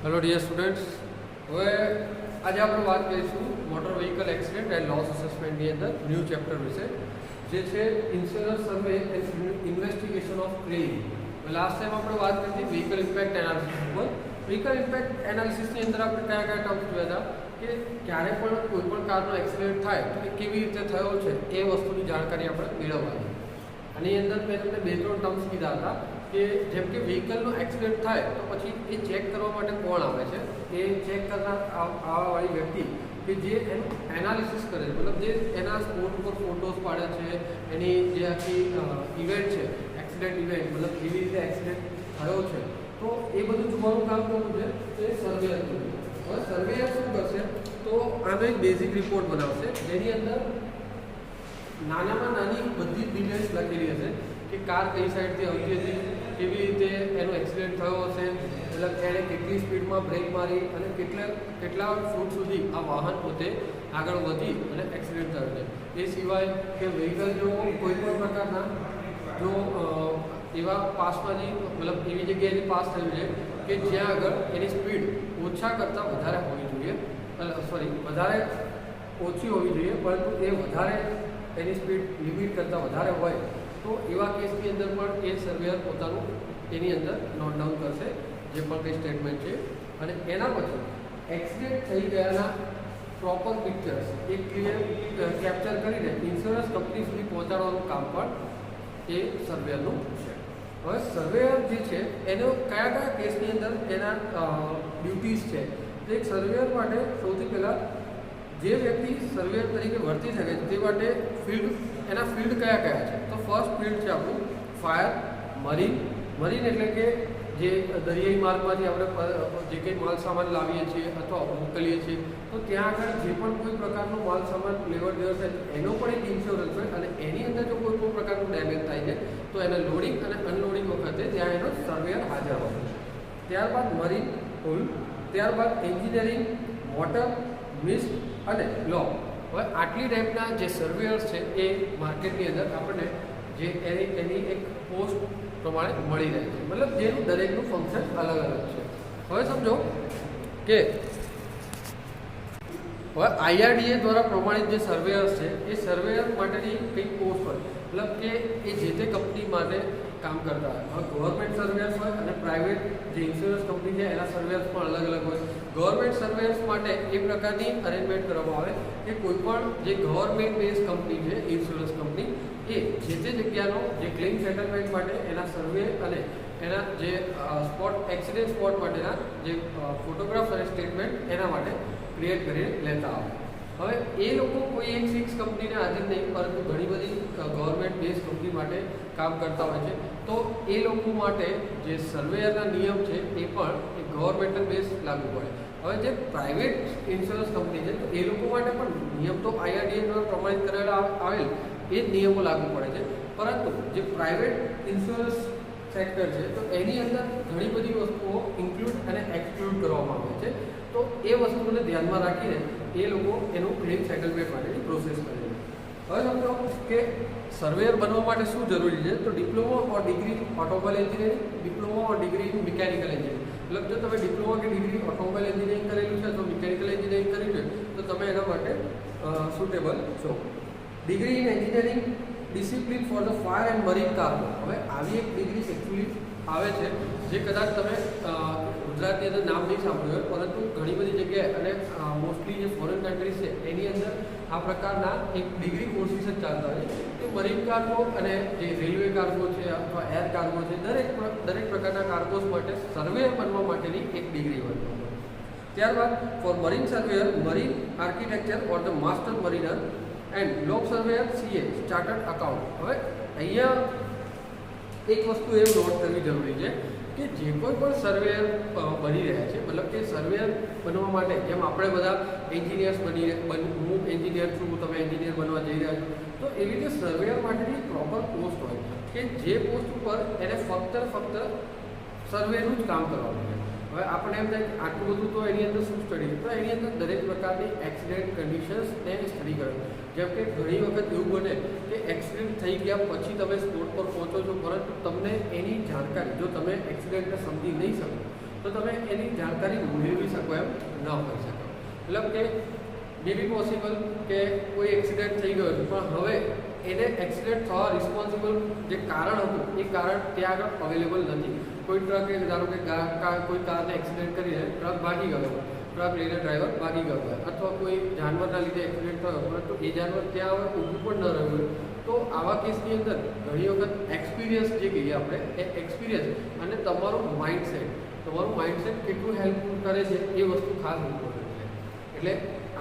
Hello dear students, હવે આજે આપણે વાત કરીશું motor vehicle accident and loss અસેસમેન્ટની અંદર ન્યૂ ચેપ્ટર વિશે, જે છે insurance survey and investigation of claim. Last time આપણે વાત કરી હતી વ્હીકલ ઇમ્પેક્ટ એનાલિસિસ ઉપર. વ્હીકલ ઇમ્પેક્ટ એનાલિસિસની અંદર આપણે કયા કયા ટર્મ્સ જોયા હતા કે ક્યારે પણ કોઈ પણ કારનો એક્સિડન્ટ થાય તો એ કેવી રીતે થયો છે એ વસ્તુની જાણકારી આપણે મેળવવાની. આની અંદર મેં તમને 2-3 ટર્મ્સ કીધા હતા કે જેમ કે વ્હીકલનો એક્સિડન્ટ થાય તો પછી એ ચેક કરવા માટે કોણ આવે છે, એ ચેક કરનાર આવાવાળી વ્યક્તિ કે જે એનું એનાલિસિસ કરે છે, મતલબ જે એના સ્પોટ ઉપર ફોટોસ પાડે છે, એની જે આખી ઇવેન્ટ છે, એક્સિડન્ટ ઇવેન્ટ, મતલબ કેવી રીતે એક્સિડન્ટ થયો છે, તો એ બધું જોવાનું કામ કરવું છે એ સર્વેયર કરવું. હવે સર્વેયર શું કરશે તો આનો એક બેઝિક રિપોર્ટ બનાવશે જેની અંદર નાનામાં નાની બધી ડિટેલ્સ લખેલી હશે કે કાર કઈ સાઈડથી આવતી હતી, કેવી રીતે એનો એક્સિડન્ટ થયો હશે, મતલબ એણે કેટલી સ્પીડમાં બ્રેક મારી અને કેટલા ફૂટ સુધી આ વાહન પોતે આગળ વધી અને એક્સિડન્ટ થયો છે. એ સિવાય કે વ્હીકલ જો કોઈ પણ પ્રકારના જો એવા પાસમાંથી મતલબ એવી જગ્યાએથી પાસ થયું છે કે જ્યાં આગળ એની સ્પીડ ઓછા કરતાં વધારે હોવી જોઈએ, વધારે ઓછી હોવી જોઈએ, પરંતુ એ વધારે એની સ્પીડ લિમિટ કરતાં વધારે હોય તો એવા કેસની અંદર પણ એ સર્વેયર પોતાનું એની અંદર નોટ ડાઉન કરશે જે પણ કંઈ સ્ટેટમેન્ટ છે. અને એના પછી એક્સિડન્ટ થઈ ગયાના પ્રોપર પિક્ચર્સ એક ક્લિયર કેપ્ચર કરીને ઇન્સ્યોરન્સ કંપની સુધી પહોંચાડવાનું કામ પણ એ સર્વેયરનું છે. હવે સર્વેયર જે છે એનો કયા કયા કેસની અંદર એના ડ્યુટીઝ છે, તો એક સર્વેયર માટે સૌથી પહેલાં જે વ્યક્તિ સર્વેયર તરીકે વર્તી શકે તે માટે એના ફિલ્ડ કયા કયા છે, તો ફર્સ્ટ ફિલ્ડ છે આપણું ફાયર, મરીન. મરીન એટલે કે જે દરિયાઈ માર્ગમાંથી આપણે જે કંઈ માલ સામાન લાવીએ છીએ અથવા મોકલીએ છીએ તો ત્યાં આગળ જે પણ કોઈ પ્રકારનો માલ સામાન લેવડ દેવડ થાય એનો પણ એક ઇન્સ્યોરન્સ હોય અને એની અંદર જો કોઈ પણ પ્રકારનું ડેમેજ થાય છે તો એના લોડિંગ અને અનલોડિંગ વખતે ત્યાં એનો સર્વેયર હાજર હોય. ત્યારબાદ મરીન પુલ, ત્યારબાદ એન્જિનિયરિંગ, વોટર, મિસ્ટ અને લો. હવે આટલી ટાઈપના જે સર્વેયર્સ છે એ માર્કેટની અંદર આપણને જે એની એક પોસ્ટ પ્રમાણે મળી રહે છે, મતલબ જેનું દરેકનું ફંક્શન અલગ અલગ છે. હવે સમજો કે હવે IRDA દ્વારા પ્રમાણિત જે સર્વેયર્સ છે એ સર્વેયર માટેની કંઈક પોસ્ટ હોય, મતલબ કે એ જે તે કંપની માટે કામ કરતા હોય. હવે ગવર્મેન્ટ સર્વેયર્સ હોય અને પ્રાઇવેટ જે ઇન્સ્યોરન્સ કંપની છે એના સર્વેયર્સ પણ અલગ અલગ હોય. ગવર્મેન્ટ સર્વેયર્સ માટે એ પ્રકારની અરેન્જમેન્ટ કરવામાં આવે કે કોઈ પણ જે ગવર્મેન્ટ બેઝ કંપની છે ઇન્સ્યોરન્સ કંપની એ જે તે જગ્યાનો જે ક્લેમ સેટલમેન્ટ માટે એના સર્વે અને એના જે એક્સિડન્ટ સ્પોટ માટેના જે ફોટોગ્રાફ્સ અને સ્ટેટમેન્ટ એના માટે ક્રિએટ કરીને લેતા આવે. હવે એ લોકો કોઈ એક ફિક્સ કંપનીને આધીન નહીં, પરંતુ ઘણી બધી ગવર્મેન્ટ બેઝ કંપની માટે કામ કરતા હોય છે, તો એ લોકો માટે જે સર્વેયરના નિયમ છે એ પણ એ ગવર્મેન્ટલ બેઝ લાગુ પડે. હવે જે પ્રાઇવેટ ઇન્સ્યોરન્સ કંપની છે તો એ લોકો માટે પણ નિયમ તો IRDA દ્વારા પ્રમાણિત કરેલા આવેલ એ જ નિયમો લાગુ પડે છે, પરંતુ જે પ્રાઇવેટ ઇન્સ્યોરન્સ સેક્ટર છે તો એની અંદર ઘણી બધી વસ્તુઓ ઇન્ક્લુડ અને એક્સક્લુડ કરવામાં આવે છે. તો એ વસ્તુને ધ્યાનમાં રાખીને એ લોકો એનું ક્લેમ સેટલમેન્ટ માટેની પ્રોસેસ કરે છે. હવે સમજો કે સર્વેયર બનવા માટે શું જરૂરી છે, તો diploma or degree automobile engineering, diploma or degree in mechanical engineering. મતલબ જો તમે ડિપ્લોમા કે ડિગ્રી ઓટોમોબાઈલ એન્જિનિયરિંગ કરેલું છે તો મિકેનિકલ એન્જિનિયરિંગ કર્યું છે તો તમે એના માટે સુટેબલ છો. Degree in engineering discipline for the fire and marine cargo. હવે આવી એક ડિગ્રી એકચ્યુઅલી આવે છે જે કદાચ તમે ગુજરાતની અંદર નામ નહીં સાંભળ્યું હોય, પરંતુ ઘણી બધી જગ્યાએ અને મોસ્ટલી જે ફોરેન કન્ટ્રીઝ છે એની અંદર આ પ્રકારના એક ડિગ્રી કોર્સિસ જ ચાલતા હોય છે કે મરીન કાર્ગો અને જે રેલવે કાર્ગો છે અથવા એર કાર્ગો છે દરેક પ્રકારના કાર્ગોસ માટે સર્વેયર બનવા માટેની એક ડિગ્રી હોય. ત્યારબાદ for marine surveyor marine architecture or the master mariner and loss surveyor CA chartered account. હવે અહીંયા એક વસ્તુ એ નોટ કરવી જરૂરી છે કે જે કોઈ પણ સર્વેયર બની રહ્યા છે, મતલબ કે સર્વેયર બનવા માટે જેમ આપણે બધા એન્જિનિયર્સ હું એન્જિનિયર છું, તમે એન્જિનિયર બનવા જઈ રહ્યા છો, તો એવી રીતે સર્વેયર માટેની પ્રોપર પોસ્ટ હોય કે જે પોસ્ટ ઉપર એને ફક્ત સર્વેનું જ કામ કરવાનું છે. હવે આપણે એમ થાય કે આટલું બધું તો એની અંદર શું સ્ટડી, તો એની અંદર દરેક પ્રકારની એક્સિડન્ટ કન્ડિશન્સને સ્ટડી કરે. જેમ કે ઘણી વખત એવું બને કે એક્સિડન્ટ થઈ ગયા પછી તમે સ્પોટ પર પહોંચો છો, પરંતુ તમને એની જાણકારી જો તમે એક્સિડન્ટને સમજી નહીં શકો તો તમે એની જાણકારી મેળવી શકો એમ ન હોઈ શકો. મતલબ કે મે બી પોસિબલ કે કોઈ એક્સિડન્ટ થઈ ગયો પણ હવે એને એક્સિડન્ટ થવા રિસ્પોન્સિબલ જે કારણ હતું એ કારણ ત્યાં આગળ અવેલેબલ નથી. કોઈ ટ્રકે ધારો કે કોઈ કારને એક્સિડન્ટ કરીને ટ્રક ભાગી ગયો, ટ્રક લઈને ડ્રાઈવર ભાગી ગયો હોય, અથવા કોઈ જાનવરના લીધે એક્સિડન્ટ થયો પરંતુ એ જાનવર ત્યાં હવે ઊભું પણ ન રહ્યું હોય, તો આવા કેસની અંદર ઘણી વખત એક્સપિરિયન્સ જે કહીએ આપણે એ એક્સપિરિયન્સ અને તમારું માઇન્ડસેટ કેટલું હેલ્પફુલ કરે છે એ વસ્તુ ખાસ ઇમ્પોર્ટન્ટ છે. એટલે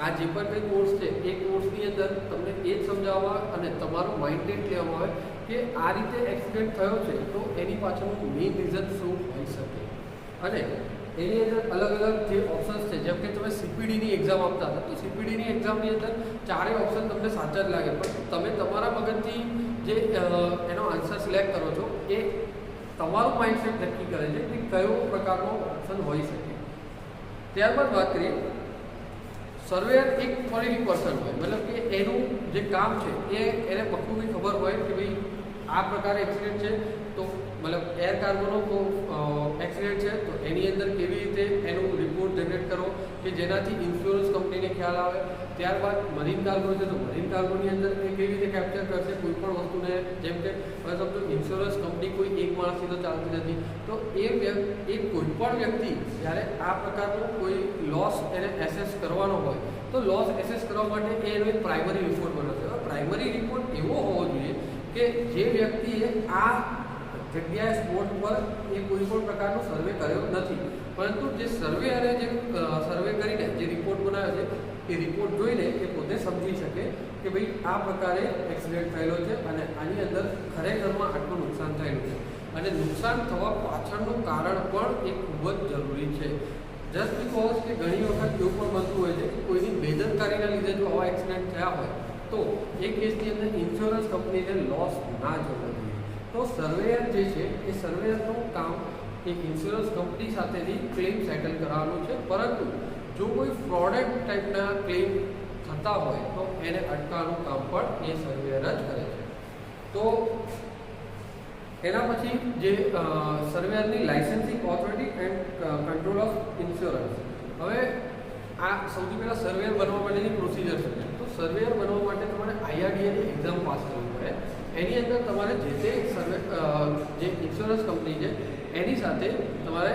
આ જે પણ કંઈ કોર્સ છે એ કોર્સની અંદર તમને એ જ સમજાવવા અને તમારું માઇન્ડસેટ લેવામાં આવે કે આ રીતે એક્સિડન્ટ થયો છે તો એની પાછળનું મેઇન રીઝન શું હોઈ શકે. અને એની અંદર અલગ અલગ જે ઓપ્શન્સ છે, જેમ કે તમે CPDની એક્ઝામ આપતા હતા તો CPDની એક્ઝામની અંદર ચારેય ઓપ્શન તમને સાચા જ લાગે, પણ તમે તમારા મગજથી જે એનો આન્સર સિલેક્ટ કરો છો એ તમારું માઇન્ડસેટ નક્કી કરે છે કે કયો પ્રકારનો ઓપ્શન હોઈ શકે. ત્યારબાદ વાત કરીએ, સર્વેયર એક ક્વોલિટી પર્સન હોય, મતલબ કે એનું જે કામ છે એને બખૂબી ખબર હોય કે ભાઈ આ પ્રકારે એક્સિડન્ટ છે તો મતલબ એર કાર્ગોનો એક્સિડન્ટ છે તો એની અંદર કેવી રીતે એનું રિપોર્ટ જનરેટ કરવો કે જેનાથી ઇન્સ્યોરન્સ કંપનીને ખ્યાલ આવે. ત્યારબાદ મરીન કાર્ગો છે તો મરીન કાર્ગોની અંદર એ કેવી રીતે કેપ્ચર કરશે કોઈ પણ વસ્તુને, જેમ કે હવે સમજો ઇન્સ્યોરન્સ કંપની કોઈ એક માણસથી તો ચાલતી નથી, તો એ કોઈ પણ વ્યક્તિ જ્યારે આ પ્રકારનો કોઈ લોસ એને એસેસ કરવાનો હોય તો લોસ એસેસ કરવા માટે એનો એક પ્રાઇમરી રિપોર્ટ બનાવશે. હવે પ્રાઇમરી રિપોર્ટ એવો હોવો જોઈએ કે જે વ્યક્તિએ આ જગ્યાએ સ્પોટ પર એ કોઈ પણ પ્રકારનો સર્વે કર્યો નથી, પરંતુ જે સર્વેયરે જે સર્વે કરીને જે રિપોર્ટ બનાવ્યો છે એ રિપોર્ટ જોઈને એ પોતે સમજી શકે કે ભાઈ આ પ્રકારે એક્સિડન્ટ થયેલો છે અને આની અંદર ખરેખરમાં આટલું નુકસાન થયેલું છે અને નુકસાન થવા પાછળનું કારણ પણ એ ખૂબ જ જરૂરી છે. જસ્ટ બિકોઝ કે ઘણી વખત એવું પણ બનતું હોય છે કે કોઈની બેદરકારીના લીધે જો આવા એક્સિડન્ટ થયા હોય તો એ કેસની અંદર ઇન્સ્યોરન્સ કંપનીને લોસ ના જવો જોઈએ. તો સર્વેયર જે છે એ સર્વેયરનું કામ એ ઇન્સ્યોરન્સ કંપની સાથેથી ક્લેમ સેટલ કરવાનું છે, પરંતુ જો કોઈ ફ્રોડેડ ટાઈપના ક્લેમ થતા હોય તો એને અટકાવવાનું કામ પણ એ સર્વેયર જ કરે છે. તો એના પછી જે સર્વેયરની licensing authority and control of insurance. હવે આ સૌથી પહેલાં સર્વેયર બનવા માટેની પ્રોસિજર છે. તો સર્વેયર બનવા માટે તમારે IRDAની એક્ઝામ પાસ કરવી પડે. એની અંદર તમારે જે તે સર્વે જે ઇન્સ્યોરન્સ કંપની છે એની સાથે તમારે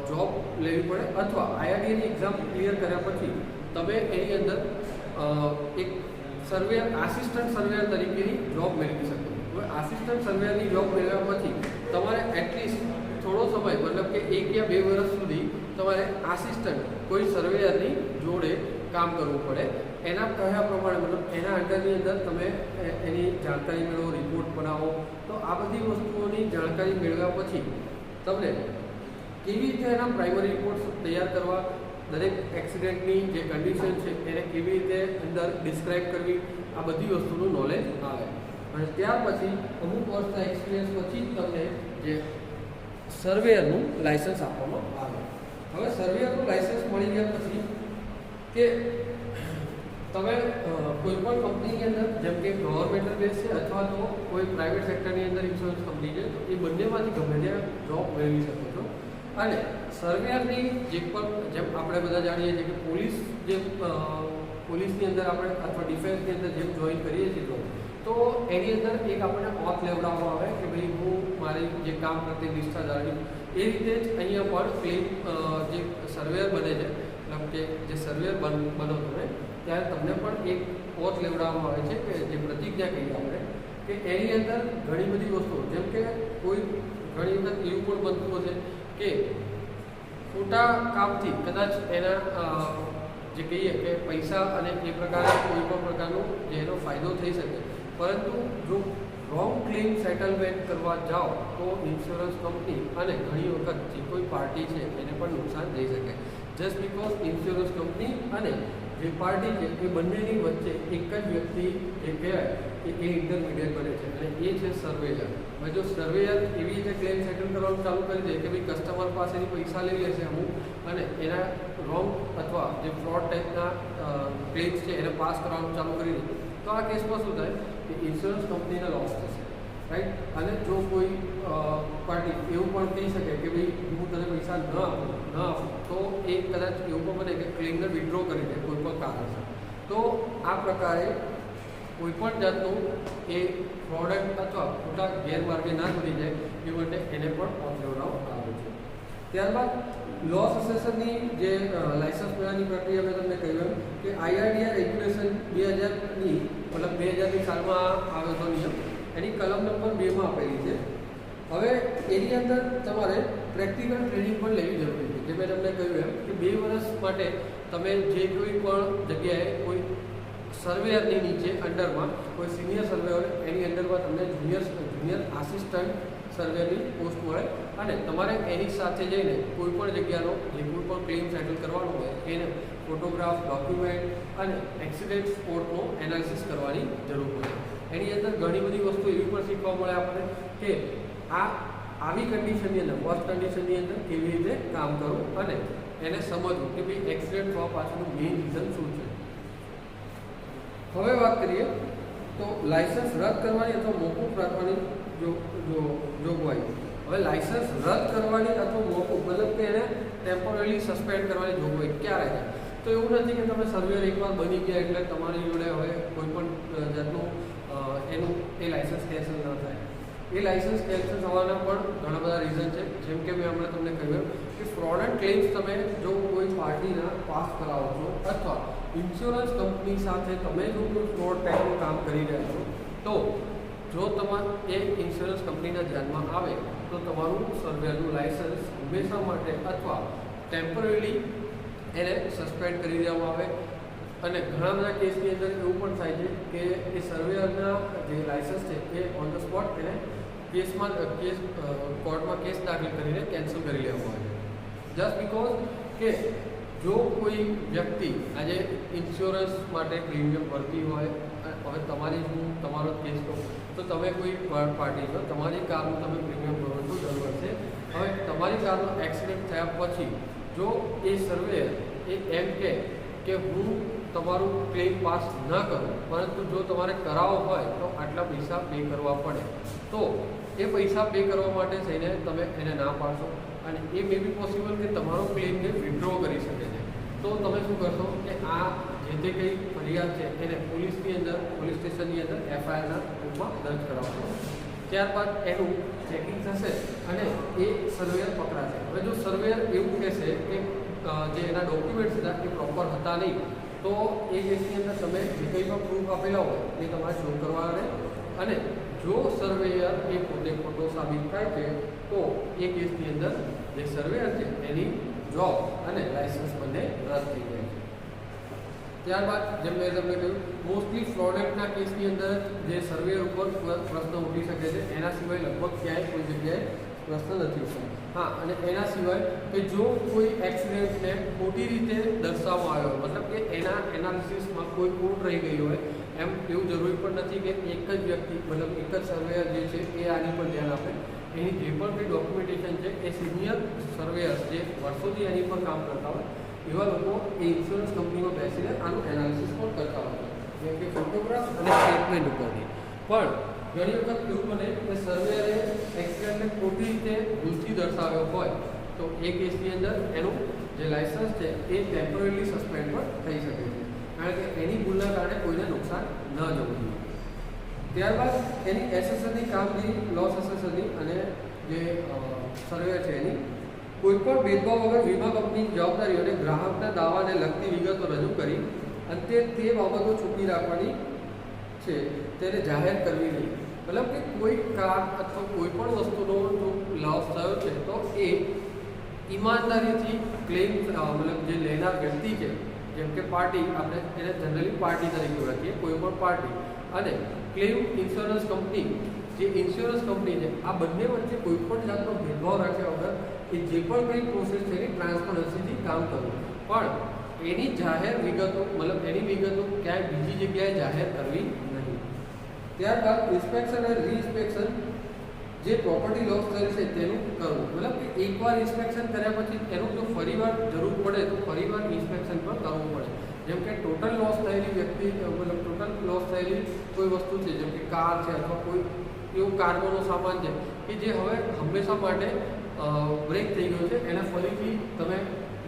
જોબ લેવી પડે, અથવા IRDAની એક્ઝામ ક્લિયર કર્યા પછી તમે એની અંદર એક સર્વેયર આસિસ્ટન્ટ સર્વેયર તરીકેની જોબ મેળવી શકો. હવે આસિસ્ટન્ટ સર્વેયરની જોબ મેળવ્યા પછી તમારે એટલીસ્ટ થોડો સમય, મતલબ કે 1 યા 2 વર્ષ સુધી તમારે આસિસ્ટન્ટ કોઈ સર્વેયરની જોડે કામ કરવું પડે. એના કહ્યા પ્રમાણે મતલબ એના અંડરની અંદર તમે એની જાણકારી મેળવો, રિપોર્ટ બનાવો. તો આ બધી વસ્તુઓની જાણકારી મેળવ્યા પછી તમને કેવી રીતે એના પ્રાઇમરી રિપોર્ટ્સ તૈયાર કરવા, દરેક એક્સિડન્ટની જે કન્ડિશન છે એને કેવી રીતે અંદર ડિસ્ક્રાઇબ કરવી, આ બધી વસ્તુનું નોલેજ આવે. અને ત્યાર પછી અમુક વર્ષના એક્સપિરિયન્સ પછી તમને જે સર્વેયરનું લાઇસન્સ આપવામાં આવે. હવે સર્વેયરનું લાઇસન્સ મળી ગયા પછી કે તમે કોઈ પણ કંપનીની અંદર, જેમ કે ગવર્મેન્ટલ બેઝ છે અથવા તો કોઈ પ્રાઇવેટ સેક્ટરની અંદર ઇન્સ્યોરન્સ કંપની છે, તો એ બંનેમાંથી ગમે ત્યાં જોબ મેળવી શકો છો. અને સર્વેયરની જે પણ, જેમ આપણે બધા જાણીએ છીએ કે પોલીસની અંદર આપણે અથવા ડિફેન્સની અંદર જેમ જોઈન કરીએ છીએ તો એની અંદર એક આપણને ઓથ લેવડાવવામાં આવે કે ભાઈ હું મારી જે કામ કરતી નિષ્ઠા જાળવી. એ રીતે જ અહીંયા પણ ક્લેમ જે સર્વેયર બને છે, મતલબ કે જે સર્વેયર બનો તમે ત્યારે તમને પણ એક ઓથ લેવડાવવામાં આવે છે કે જે પ્રતિજ્ઞા કહીએ આપણે, કે એની અંદર ઘણી બધી વસ્તુઓ, જેમ કે કોઈ ઘણી વખત એવું પણ બનતું હશે કે ખોટા કામથી કદાચ એના જે કહીએ કે પૈસા અને એ પ્રકારે કોઈ પણ પ્રકારનો જે એનો ફાયદો થઈ શકે, પરંતુ જો રોંગ ક્લેમ સેટલમેન્ટ કરવા જાઓ તો ઇન્સ્યોરન્સ કંપની અને ઘણી વખત જે કોઈ પાર્ટી છે એને પણ નુકસાન થઈ શકે. જસ્ટ બિકોઝ ઇન્સ્યોરન્સ કંપની અને જે પાર્ટી છે એ બંનેની વચ્ચે એક જ વ્યક્તિ જે કહેવાય કે એ ઇન્ટરમીડિયેટ બને છે અને એ છે સર્વેયર. હવે જો સર્વેયર એવી રીતે ક્લેમ સેટલ કરવાનું ચાલુ કરી દે કે ભાઈ કસ્ટમર પાસેથી પૈસા લઈ લેશે અમુક અને એના રોંગ અથવા જે ફ્રોડ ટાઈપના ક્લેમ્સ છે એને પાસ કરવાનું ચાલુ કરી દે, તો આ કેસમાં શું થાય કે ઇન્સ્યોરન્સ કંપનીને લોસ થશે. રાઈટ. અને જો કોઈ પાર્ટી એવું પણ કહી શકે કે ભાઈ હું તને પૈસા ન આપું તો એ કદાચ એવું પણ બને કે ક્લેમને વિથડ્રો કરી દે કોઈ પણ કારણસર. તો આ પ્રકારે કોઈપણ જાતનું એ પ્રોડક્ટ અથવા ખોટા ગેરમાર્ગે ના દોરી જાય એ માટે એને પણ ઓફ લેવડાવવામાં આવે છે. ત્યારબાદ લોસ અસેસરની જે લાયસન્સ મેળવવાની પ્રક્રિયા મેં તમને કહ્યું કે IRDA રેગ્યુલેશન 2000ની મતલબ 2000ની સાલમાં આવ્યો હતો નિયમ, એની કલમ નંબર 2માં આપેલી છે. હવે એની અંદર તમારે પ્રેક્ટિકલ ટ્રેનિંગ પણ લેવી જરૂરી છે. જે મેં તમને કહ્યું એમ કે 2 વર્ષ માટે તમે જે કોઈ પણ જગ્યાએ કોઈ સર્વેયરની નીચે અંડરમાં કોઈ સિનિયર સર્વેયર એની અંડરમાં તમને જુનિયર આસિસ્ટન્ટ સર્વેની પોસ્ટ મળે અને તમારે એની સાથે જઈને કોઈ પણ જગ્યાનો જે કોઈ પણ ક્લેમ સેટલ કરવાનો હોય એને ફોટોગ્રાફ, ડોક્યુમેન્ટ અને એક્સિડન્ટ સ્પોટનો એનાલિસિસ કરવાની જરૂર પડે. એની અંદર ઘણી બધી વસ્તુ એવી પણ શીખવા મળે આપણને કે આવી કન્ડિશનની અંદર ફર્સ્ટ કન્ડિશનની અંદર કેવી રીતે કામ કરવું અને એને સમજવું કે ભાઈ એક્સિડન્ટ થવા પાછળનું મેઇન રીઝન શું છે. હવે વાત કરીએ તો લાયસન્સ રદ કરવાની અથવા મોકૂફ રાખવાની જોગવાઈ. હવે લાયસન્સ રદ કરવાની અથવા મોકૂફ મતલબ કે એને ટેમ્પરરી સસ્પેન્ડ કરવાની જોગવાઈ ક્યારે છે? તો એવું નથી કે તમે સર્વેયર એકવાર બની ગયા એટલે તમારી જોડે હવે કોઈ પણ જાતનું એનું એ લાયસન્સ કેન્સલ ન થાય. એ લાયસન્સ કેન્સલ થવાના પણ ઘણા બધા રીઝન છે. જેમ કે મેં હમણાં તમને કહ્યું કે ફ્રોડન્ટ ક્લેમ્સ તમે જો કોઈ પાર્ટીના પાસ કરાવો છો અથવા ઇન્સ્યોરન્સ કંપની સાથે તમે જો કોઈ ફ્રોડ ટાઈપનું કામ કરી રહ્યા છો તો જો એ ઇન્સ્યોરન્સ કંપનીના ધ્યાનમાં આવે તો તમારું સર્વેયરનું લાયસન્સ હંમેશા માટે અથવા ટેમ્પરરી એને સસ્પેન્ડ કરી દેવામાં આવે. અને ઘણા બધા કેસની અંદર એવું પણ થાય છે કે એ સર્વેયરના જે લાયસન્સ છે એ ઓન ધ સ્પોટ એને કોર્ટમાં કેસ દાખલ કરીને કેન્સલ કરી લેવામાં આવે છે. જસ્ટ બીકોઝ કે જો કોઈ વ્યક્તિ આજે ઇન્સ્યોરન્સ માટે પ્રીમિયમ ભરતી હોય, હવે તમારો કેસ કહું તો તમે કોઈ પાર્ટી છો, તમારી કારનું તમે પ્રીમિયમ ભરો છો દર વર્ષે. હવે તમારી કારનો એક્સિડન્ટ થયા પછી જો એ સર્વેયર એમ કે હું તમારું ક્લેમ પાસ ન કરું પરંતુ જો તમારે કરાવવો હોય તો આટલા પૈસા પે કરવા પડે, તો એ પૈસા પે કરવા માટે થઈને તમે એને ના પાડશો અને એ મે બી પોસિબલ કે તમારો ક્લેમને વિથડ્રો કરી શકે છે. તો તમે શું કરશો કે આ જે તે કંઈ ફરિયાદ છે એને પોલીસ સ્ટેશનની અંદર FIRના રૂપમાં દર્જ કરાવશો. ત્યારબાદ એનું ચેકિંગ થશે અને એ સર્વેયર પકડાશે. હવે જો સર્વેયર એવું કહેશે કે જે એના ડોક્યુમેન્ટ્સ હતા એ પ્રોપર હતા નહીં તો એ કેસની અંદર તમે જે કંઈ પણ પ્રૂફ આપેલા હોય એ તમારે શો કરવા રહે અને જો સર્વેયર એ પોતે ખોટો સાબિત થાય છે તો એ કેસની અંદર જે સર્વેયર છે એની જોબ અને લાયસન્સ બંને રદ થઈ જાય છે. ત્યારબાદ જેમ મેં તમને કહ્યું મોસ્ટલી ફ્રોડન્ટના કેસની અંદર જે સર્વેયર ઉપર પ્રશ્ન ઉઠી શકે છે, એના સિવાય લગભગ ક્યાંય કોઈ જગ્યાએ પ્રશ્ન નથી ઉઠતા. હા, અને એના સિવાય કે જો કોઈ એક્સિડન્ટને ખોટી રીતે દર્શાવવામાં આવ્યો મતલબ કે એના એનાલિસિસમાં કોઈ ખોટ રહી ગઈ હોય, એમ એવું જરૂરી પણ નથી કે એક જ વ્યક્તિ મતલબ એક જ સર્વેયર જે છે એ આની પર ધ્યાન આપે. એની જે પણ કંઈ ડોક્યુમેન્ટેશન છે એ સિનિયર સર્વેયર જે વર્ષોથી એની પર કામ કરતા હોય એવા લોકો એ ઇન્સ્યોરન્સ કંપનીમાં બેસીને આનું એનાલિસિસ પણ કરતા હોય, જેમ કે ફોટોગ્રાફ અને સ્ટેટમેન્ટ ઉપરની. પણ ઘણી વખત એવું બને કે સર્વેયરે એક્સિડન્ટને ખોટી રીતે ભૂલથી દર્શાવ્યો હોય તો એ કેસની અંદર એનું જે લાયસન્સ છે એ ટેમ્પરરી સસ્પેન્ડ પણ થઈ શકે છે, કારણ કે એની ભૂલના કારણે કોઈને નુકસાન ન જવું જોઈએ. ત્યારબાદ એની એસેસરની કામગીરી લોસ અસેસરની અને જે સર્વેયર છે એની કોઈપણ ભેદભાવ વગર વીમા કંપનીની જવાબદારીઓને ગ્રાહકના દાવાને લગતી વિગતો રજૂ કરી અંતે તે બાબતો છૂપી રાખવાની છે તેને જાહેર કરવી નહીં. મતલબ કે કોઈ કાર અથવા કોઈ પણ વસ્તુનો જો લોસ થયો છે તો એ ઈમાનદારીથી ક્લેમ મતલબ જે લેનાર વ્યક્તિ છે જેમ કે પાર્ટી, આપણે એને જનરલી પાર્ટી તરીકે ઓળખીએ, કોઈ પણ પાર્ટી અને ક્લેમ ઇન્સ્યોરન્સ કંપની જે ઇન્સ્યોરન્સ કંપની છે આ બંને વચ્ચે કોઈ પણ જાતનો ભેદભાવ રાખ્યા વગર એ જે પણ કંઈ પ્રોસેસ છે એની ટ્રાન્સપરન્સીથી કામ કરવું, પણ એની જાહેર વિગતો મતલબ એની વિગતો ક્યાંય બીજી જગ્યાએ જાહેર કરવી નહીં. ત્યારબાદ ઇન્સ્પેક્શન અને રીઇન્સ્પેક્શન જે પ્રોપર્ટી લોસ થયેલ છે તેનું કરવું, મતલબ કે એકવાર ઇન્સ્પેક્શન કર્યા પછી એનું જો ફરીવાર જરૂર પડે તો ફરીવાર ઇન્સ્પેક્શન પણ કરવું પડે. જેમ કે ટોટલ લોસ થયેલી વ્યક્તિ મતલબ ટોટલ લોસ થયેલી કોઈ વસ્તુ છે જેમ કે કાર છે અથવા કોઈ એવું કાર્ગોનો સામાન છે કે જે હવે હંમેશા માટે બ્રેક થઈ ગયો છે, એને ફરીથી તમે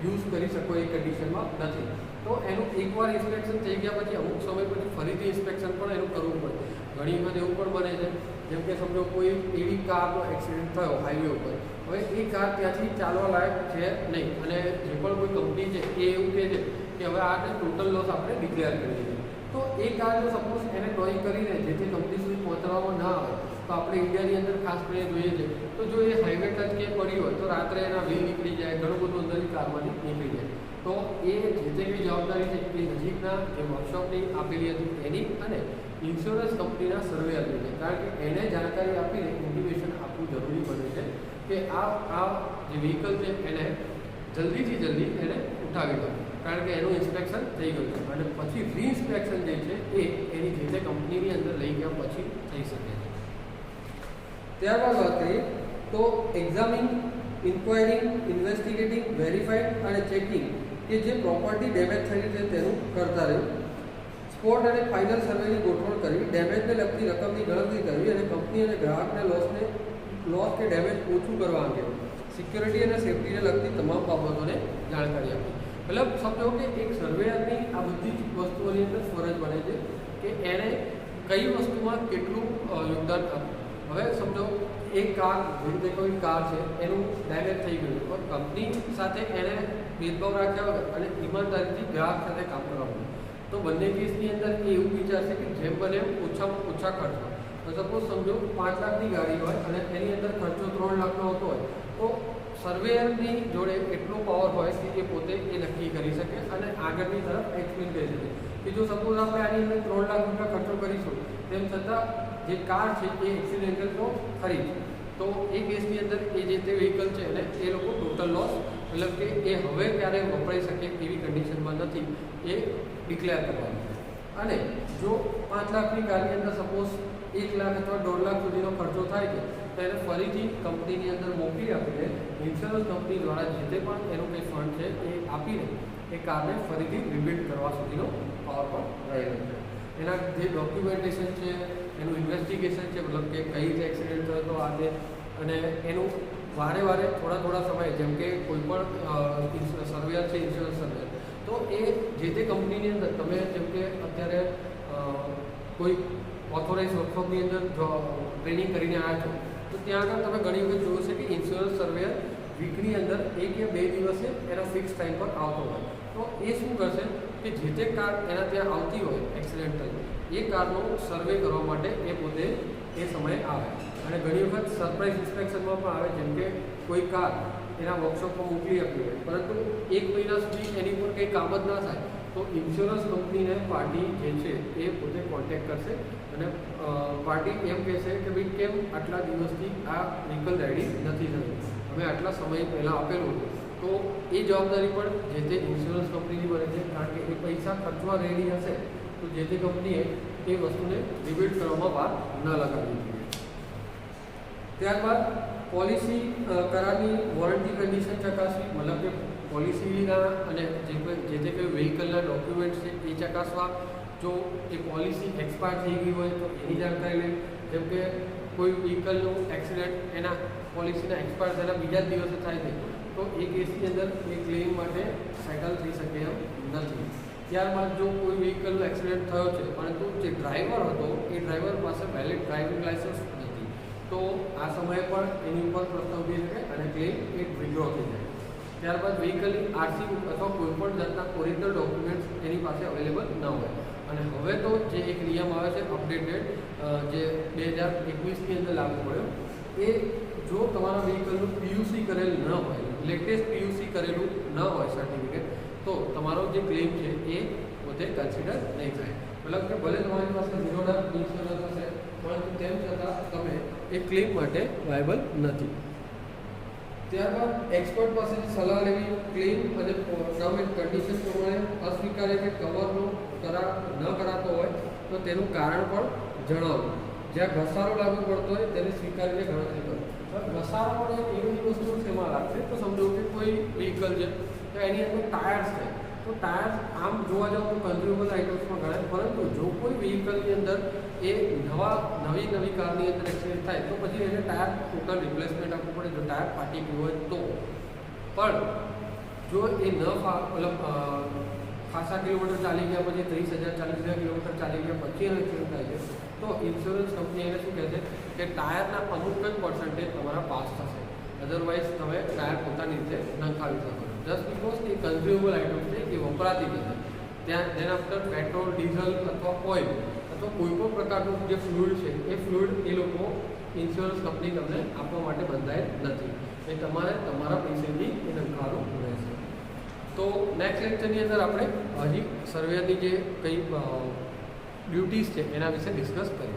યુઝ કરી શકો એ કન્ડિશનમાં નથી. તો એનું એકવાર ઇન્સ્પેક્શન થઈ ગયા પછી અમુક સમય પછી ફરીથી ઇન્સ્પેક્શન પણ એનું કરવું પડે. ઘણી વખત એવું પણ બને છે, જેમ કે સમજો કોઈ એવી કારનો એક્સિડન્ટ થયો હાઈવે ઉપર, હવે એ કાર ત્યાંથી ચાલવા લાયક છે નહીં, અને જે પણ કોઈ કંપની છે એ એવું કહે છે કે હવે આ ટોટલ લોસ આપણે ડિક્લેર કરી દઈએ. તો એ કાર જો સપોઝ એને ટોઈંગ કરીને જે તે કંપની સુધી પહોંચાડવામાં ના આવે તો આપણે ઇન્ડિયાની અંદર ખાસ કરીને જોઈએ છે તો જો એ હાઈવે ટચ કે પડી હોય તો રાત્રે એના વ્હીલ નીકળી જાય, ઘણું બધું અંદરની કારમાંથી નીકળી જાય. તો એ જે તે કઈ જવાબદારી છે એ નજીકના જે વર્કશોપની આપેલી હતી એની અને ઇન્સ્યોરન્સ કંપનીના સર્વેયરની છે, કારણ કે એને જાણકારી આપીને ઇન્ટિમેશન આપવું જરૂરી બને છે કે આ જે વ્હીકલ છે એને જલ્દીથી જલ્દી એને ઉઠાવી દો, કારણ કે એનું ઇન્સ્પેક્શન થઈ ગયું છે અને પછી રીઇન્સ્પેક્શન જે છે એ એની જે તે કંપનીની અંદર લઈ ગયા પછી થઈ શકે છે. ત્યારબાદ વાત કરીએ તો એક્ઝામિંગ, ઇન્ક્વાયરિંગ, ઇન્વેસ્ટિગેટિંગ, વેરીફાઈડ અને ચેકિંગ કે જે પ્રોપર્ટી ડેમેજ થયેલી છે તેનું કરતા રહ્યું. સ્પોટ અને ફાઇનલ સર્વેની ગોઠવણ કરવી, ડેમેજને લગતી રકમની ગણતરી કરવી અને કંપની અને ગ્રાહકના લોસ કે ડેમેજ ઓછું કરવા અંગે સિક્યોરિટી અને સેફ્ટીને લગતી તમામ બાબતોને જાણકારી આપવી. મતલબ સમજો કે એક સર્વેયરની આ બધી જ વસ્તુઓની અંદર ફરજ બને છે કે એને કઈ વસ્તુમાં કેટલું યોગદાન આપવું. હવે સમજો એક કાર, જે રીતે કોઈ કાર છે એનું ડેમેજ થઈ ગયું પણ કંપની સાથે એને ભેદભાવ રાખ્યા વગર અને ઈમાનદારીથી ગ્રાહક સાથે કામ કરવાનું, તો બંને કેસની અંદર એ એવું વિચારશે કે જેમ બને ઓછામાં ઓછા ખર્ચમાં. તો સપોઝ સમજો 5 લાખની ગાડી હોય અને એની અંદર ખર્ચો 3 લાખનો આવતો હોય તો સર્વેયરની જોડે એટલો પાવર હોય કે એ પોતે એ નક્કી કરી શકે અને આગળની તરફ એક્સપ્લેન કરી શકે કે જો સપોઝ આપણે આની અંદર 3 લાખ રૂપિયા ખર્ચો કરીશું તેમ છતાં જે કાર છે એ એક્સિડેન્ટલ તો ખરી જ, તો એ કેસની અંદર એ જે તે વ્હીકલ છે એને એ લોકો ટોટલ લોસ મતલબ કે એ હવે ક્યારે વપરાઈ શકે એવી કન્ડિશનમાં નથી એ ડિક્લેર કરવાનું. અને જો 5 લાખની ગાડી અંદર સપોઝ 1 લાખ અથવા 1.5 લાખ સુધીનો ખર્ચો થાય છે તો એને ફરીથી કંપનીની અંદર મોકલી આપીને ઇન્સ્યોરન્સ કંપની દ્વારા જે તે પણ એનું કંઈ ફંડ છે એ આપીને એ કારને ફરીથી રિબિલ્ડ કરવા સુધીનો પાવર પણ રહેલો છે. એના જે ડોક્યુમેન્ટેશન છે, એનું ઇન્વેસ્ટિગેશન છે, મતલબ કે કઈ રીતે એક્સિડન્ટ થયો હતો આજે, અને એનું વારે વારે થોડા સમયે જેમ કે કોઈ પણ સર્વેયર છે, ઇન્સ્યોરન્સ સર્વેયર, તો એ જે તે કંપનીની અંદર તમે જેમ કે અત્યારે કોઈ ઓથોરાઇઝ વર્કશોપની અંદર ટ્રેનિંગ કરીને આવ્યા છો તો ત્યાં આગળ તમે ઘણી વખત જોયું છે કે ઇન્સ્યોરન્સ સર્વેયર વીકની અંદર 1 કે 2 દિવસે એના ફિક્સ ટાઈમ પર આવતો હોય. તો એ શું કરશે કે જે તે કાર એના ત્યાં આવતી હોય એક્સિડેન્ટલ, એ કારનો સર્વે કરવા માટે એ પોતે એ સમયે આવે અને ઘણી વખત સરપ્રાઇઝ ઇન્સ્પેક્શનમાં પણ આવે. જેમ કે કોઈ કાર એના વર્કશોપમાં મોકલી આપી હોય પરંતુ 1 મહિના સુધી એની પર કંઈ કામ જ ના થાય તો ઇન્સ્યોરન્સ કંપનીને પાર્ટી જે છે એ પોતે કોન્ટેક્ટ કરશે અને પાર્ટી એમ કહેશે કે ભાઈ કેમ આટલા દિવસથી આ વ્હીકલ રેડી નથી થયું, અમે આટલા સમય પહેલાં આપેલું હતું. તો એ જવાબદારી પણ જે તે ઇન્સ્યોરન્સ કંપનીની બને છે, કારણ કે એ પૈસા ખર્ચવા રેડી હશે તો જે તે કંપનીએ એ વસ્તુને રિબિલ્ડ કરવામાં વાર ન લગાવવી જોઈએ. ત્યારબાદ પોલિસી કરારની વોરંટી કન્ડિશન ચકાસવી, મતલબ કે પોલિસીના અને જે તે કોઈ વ્હીકલના ડોક્યુમેન્ટ્સ છે એ ચકાસવા. જો એ પોલિસી એક્સપાયર થઈ ગઈ હોય તો એની જાણકારી લેવી. જેમ કે કોઈ વ્હીકલનું એક્સિડન્ટ એના પોલિસીના એક્સપાયર થયેલા બીજા જ દિવસે થાય છે તો એ કેસની અંદર એ ક્લેમ માટે સેટલ થઈ શકે એમ નથી. ત્યારબાદ જો કોઈ વ્હીકલનો એક્સિડન્ટ થયો છે પરંતુ જે ડ્રાઈવર હતો એ ડ્રાઈવર પાસે વેલિડ ડ્રાઇવિંગ લાઇસન્સ નથી તો આ સમયે પણ એની ઉપર પ્રશ્ન ઉભી શકે અને ક્લેમ એ વિથડ્રો થઈ જાય. ત્યારબાદ વ્હીકલની આરસી અથવા કોઈપણ જાતના ઓરિજિનલ ડોક્યુમેન્ટ્સ એની પાસે અવેલેબલ ન હોય. અને હવે તો જે એક નિયમ આવે છે અપડેટેડ જે 2021ની અંદર લાગુ પડ્યો, એ જો તમારા વ્હીકલનું પીયુસી કરેલ ન હોય, લેટેસ્ટ પીયુસી કરેલું ન હોય સર્ટિફિકેટ, તો તમારો જે ક્લેમ છે એ પોતે કન્સિડર નહીં થાય. મતલબ કે ભલે તમારી પાસે 0 ઇન્સ્યોરન્સ હશે પરંતુ તેમ છતાં તમે એ ક્લેમ માટે વાયબલ નથી. ત્યારબાદ એક્સપર્ટ પાસેથી સલાહ લેવી. ક્લેમ અને ટર્મ એન્ડ કન્ડિશન પ્રમાણે અસ્વીકાર્ય કે કવરનો કરાર ન કરાતો હોય તો તેનું કારણ પણ જણાવવું. જ્યાં ઘસારો લાગુ પડતો હોય તેને સ્વીકારીને ગણતરી કરો. ઘસારો પણ એવી વસ્તુ શેમાં લાગશે તો સમજો કે કોઈ વ્હીકલ છે તો એની અંદર ટાયર્સ છે તો તો ટાયર આમ જોવા જાવ તો કન્ઝ્યુમેબલ આઇટમ્સમાં ગણાય, પરંતુ જો કોઈ વ્હીકલની અંદર એ નવી કારની અંદર એક્સિડન્ટ થાય તો પછી એને ટાયર ટોટલ રિપ્લેસમેન્ટ આપવું પડે જો ટાયર ફાટી ગયું હોય તો. પણ જો એ મતલબ ખાસા કિલોમીટર ચાલી ગયા પછી 30,000 40,000 કિલોમીટર ચાલી ગયા પછી એનો એક્સિડન્ટ થાય છે તો ઇન્સ્યોરન્સ કંપની એને શું કહે છે કે ટાયરના અમુક જ પર્સન્ટેજ તમારા પાસ થશે, અધરવાઇઝ તમે ટાયર પોતાની રીતે નંખાવી શકો છો. જસ્ટ બિકોઝ એ કન્ઝ્યુમેબલ આઇટમ છે, એ વપરાતી નથી. ત્યાં જેના પર પેટ્રોલ, ડીઝલ અથવા ઓઇલ અથવા કોઈ પણ પ્રકારનું જે ફ્લુઇડ છે એ ફ્લુઇડ એ લોકો ઇન્સ્યોરન્સ કંપની તમને આપવા માટે બંધાયેલ નથી. એ તમારે તમારા પૈસેથી એ નંખાવાનું રહેશે. તો નેક્સ્ટ લેક્ચરની અંદર આપણે હજી સર્વેની જે કંઈ ડ્યુટીઝ છે એના વિશે ડિસ્કસ કરીએ.